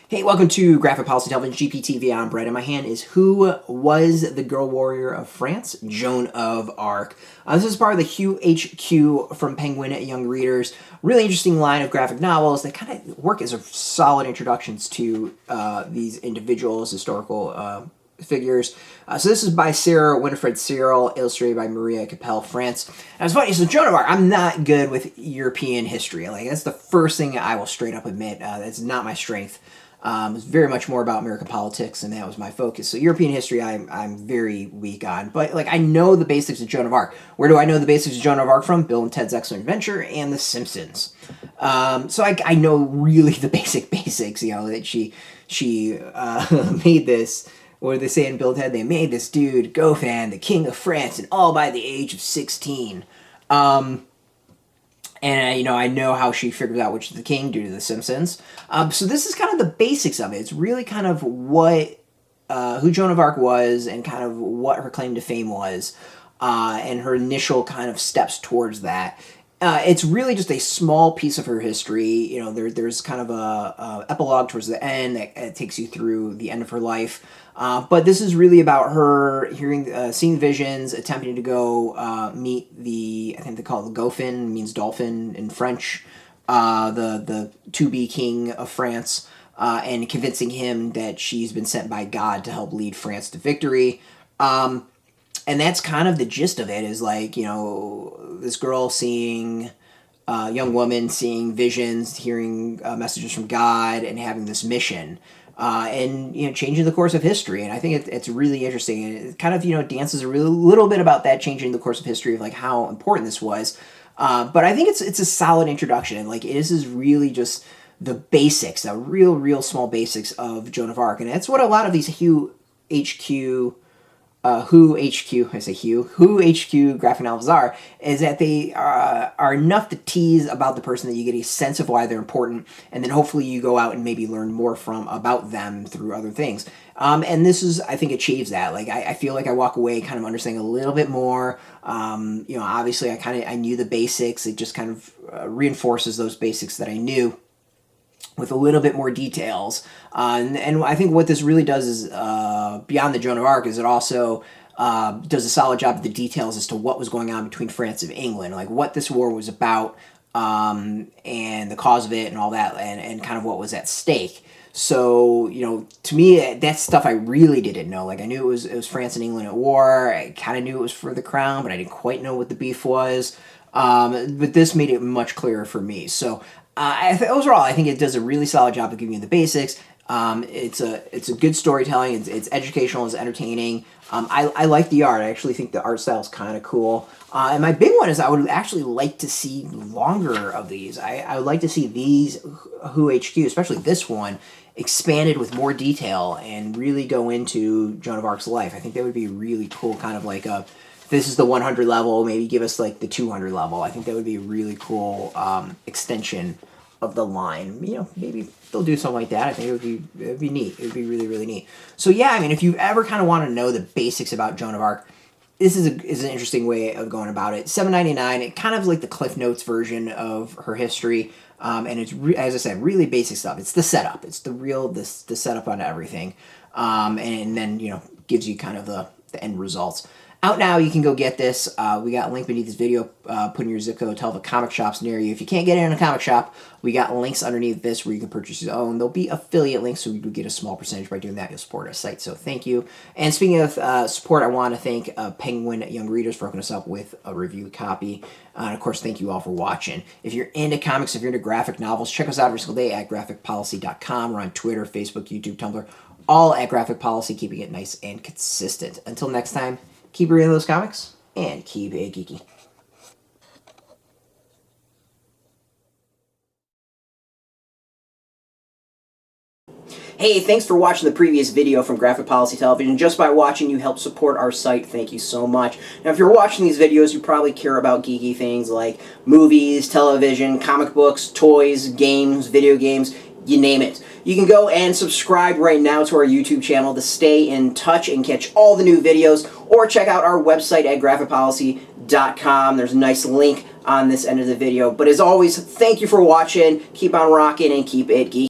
Hey, welcome to Graphic Policy Television, GPTV. I'm Brett. In my hand is Who Was the Girl Warrior of France? Joan of Arc. This is part of the Hugh HQ from Penguin Young Readers. Really interesting line of graphic novels that kind of work as a solid introductions to these individuals, historical figures. So this is by Sarah Winifred Searle, illustrated by Maria Capelle, Frantz. And it's funny, so Joan of Arc, I'm not good with European history. Like, that's the first thing I will straight up admit. That's not my strength. It's very much more about American politics, and that was my focus. So European history, I'm very weak on. But, like, I know the basics of Joan of Arc. Where do I know the basics of Joan of Arc from? Bill and Ted's Excellent Adventure and The Simpsons. So I know really the basics, you know, that she made this. What do they say in Bill and Ted? They made this dude, Goffin, the king of France, and all by the age of 16. And, you know, I know how she figures out which is the king due to The Simpsons. So this is kind of the basics of it. It's really kind of what, who Joan of Arc was and kind of what her claim to fame was, and her initial kind of steps towards that. It's really just a small piece of her history. You know, there's kind of a epilogue towards the end that takes you through the end of her life. But this is really about her seeing visions, attempting to go meet I think they call it the Goffin, means dolphin in French, the to-be king of France, and convincing him that she's been sent by God to help lead France to victory. And that's kind of the gist of it, is like, you know, this girl seeing, young woman seeing visions, hearing messages from God, and having this mission. And, you know, changing the course of history. And I think it's really interesting. And it kind of, you know, dances a little bit about that, changing the course of history, of like how important this was. But I think it's a solid introduction. And like, this is really just the basics, the real small basics of Joan of Arc. And that's what a lot of these Who HQ graphic novels are, is that they are enough to tease about the person that you get a sense of why they're important, and then hopefully you go out and maybe learn more about them through other things. And this is, I think, achieves that. Like, I feel like I walk away kind of understanding a little bit more. You know, obviously I knew the basics. It just kind of reinforces those basics that I knew, with a little bit more details. And I think what this really does is, beyond the Joan of Arc, is it also does a solid job of the details as to what was going on between France and England, like what this war was about, and the cause of it and all that, and kind of what was at stake. So, you know, to me, that's stuff I really didn't know. Like, I knew it was France and England at war. I kind of knew it was for the crown, but I didn't quite know what the beef was. But this made it much clearer for me. So, overall, I think it does a really solid job of giving you the basics. It's a good storytelling. It's educational. It's entertaining. I like the art. I actually think the art style is kind of cool. And my big one is I would actually like to see longer of these. I would like to see these Who HQ, especially this one, expanded with more detail and really go into Joan of Arc's life. I think that would be really cool, kind of like this is the 100 level, maybe give us like the 200 level. I think that would be a really cool extension of the line. You know, maybe they'll do something like that. I think it would be neat. It would be really neat. So yeah, I mean, if you ever kind of want to know the basics about Joan of Arc, this is an interesting way of going about it. $7.99. It kind of like the Cliff Notes version of her history. And it's, as I said, really basic stuff. It's the setup. It's the setup on everything. And then, you know, gives you kind of the end results. Out now, you can go get this. We got a link beneath this video. Put in your zip code, tell the comic shops near you. If you can't get it in a comic shop, we got links underneath this where you can purchase your own. There'll be affiliate links, so we do get a small percentage by doing that. You'll support our site, so thank you. And speaking of support, I want to thank Penguin Young Readers for hooking us up with a review copy. And of course, thank you all for watching. If you're into comics, if you're into graphic novels, check us out every single day at graphicpolicy.com. We're on Twitter, Facebook, YouTube, Tumblr, all at Graphic Policy, keeping it nice and consistent. Until next time, keep reading those comics, and keep it geeky. Hey, thanks for watching the previous video from Graphic Policy Television. Just by watching, you help support our site. Thank you so much. Now, if you're watching these videos, you probably care about geeky things like movies, television, comic books, toys, games, video games, you name it. You can go and subscribe right now to our YouTube channel to stay in touch and catch all the new videos, or check out our website at graphicpolicy.com. There's a nice link on this end of the video. But as always, thank you for watching. Keep on rocking and keep it geeky.